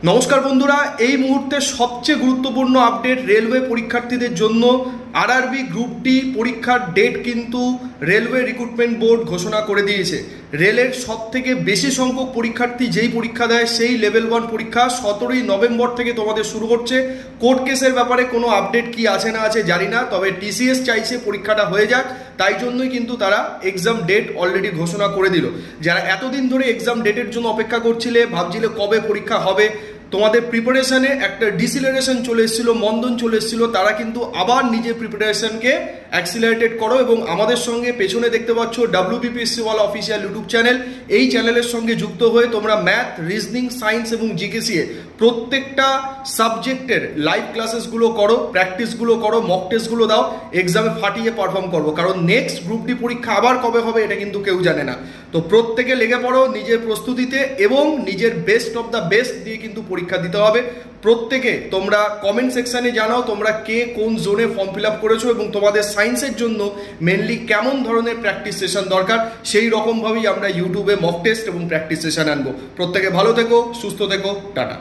নমস্কার বন্ধুরা, এই মুহূর্তে সবচেয়ে গুরুত্বপূর্ণ আপডেট রেলওয়ে পরীক্ষার্থীদের জন্য। আরআরবি গ্রুপ ডি পরীক্ষার ডেট কিন্তু রেলওয়ে রিক্রুটমেন্ট বোর্ড ঘোষণা করে দিয়েছে। রেলের সব থেকে বেশি সংখ্যক পরীক্ষার্থী যেই পরীক্ষা দেয় সেই লেভেল 1 পরীক্ষা 17ই নভেম্বর থেকে তোমাদের শুরু হচ্ছে। কোর্ট কেসের ব্যাপারে কোনো আপডেট কি আছে না আছে জানি না, তবে টিসিএস চাইছে পরীক্ষাটা হয়ে যাক, তাই জন্যই কিন্তু তারা এক্সাম ডেট অলরেডি ঘোষণা করে দিল। যারা এতদিন ধরে এক্সাম ডেটের জন্য অপেক্ষা করছিলে, ভাবছিলে কবে পরীক্ষা হবে, তোমাদের প্রিপারেশনে একটা ডিসিলারেশন চলে এসেছিল, মন্দন চলে এসেছিল, তারা কিন্তু আবার নিজের প্রিপারেশনকে অ্যাক্সিলারেটেড করো এবং আমাদের সঙ্গে পেছনে দেখতে পাচ্ছ WBPSCওয়ালা অফিসিয়াল ইউটিউব চ্যানেল, এই চ্যানেলের সঙ্গে যুক্ত হয়ে তোমরা ম্যাথ, রিজনিং, সায়েন্স এবং জিকেসিএ প্রত্যেকটা সাবজেক্টের লাইভ ক্লাসেসগুলো করো, প্র্যাকটিসগুলো করো, মক টেস্টগুলো দাও, এক্সামে ফাটিয়ে পারফর্ম করবো। কারণ নেক্সট গ্রুপ ডি পরীক্ষা আবার কবে হবে এটা কিন্তু কেউ জানে না। তো প্রত্যেকে লেগে পড়ো নিজের প্রস্তুতিতে এবং নিজের বেস্ট অফ দ্য বেস্ট দিয়ে কিন্তু পরীক্ষা দিতে হবে। প্রত্যেকে তোমরা কমেন্ট সেকশানে জানাও তোমরা কে কোন জোনে ফর্ম ফিল আপ করেছো এবং তোমাদের সায়েন্সের জন্য মেনলি কেমন ধরনের প্র্যাকটিস সেশন দরকার, সেই রকমভাবেই আমরা ইউটিউবে মক টেস্ট এবং প্র্যাকটিস সেশন আনবো। প্রত্যেকে ভালো থেকো, সুস্থ থেকো, টাটা।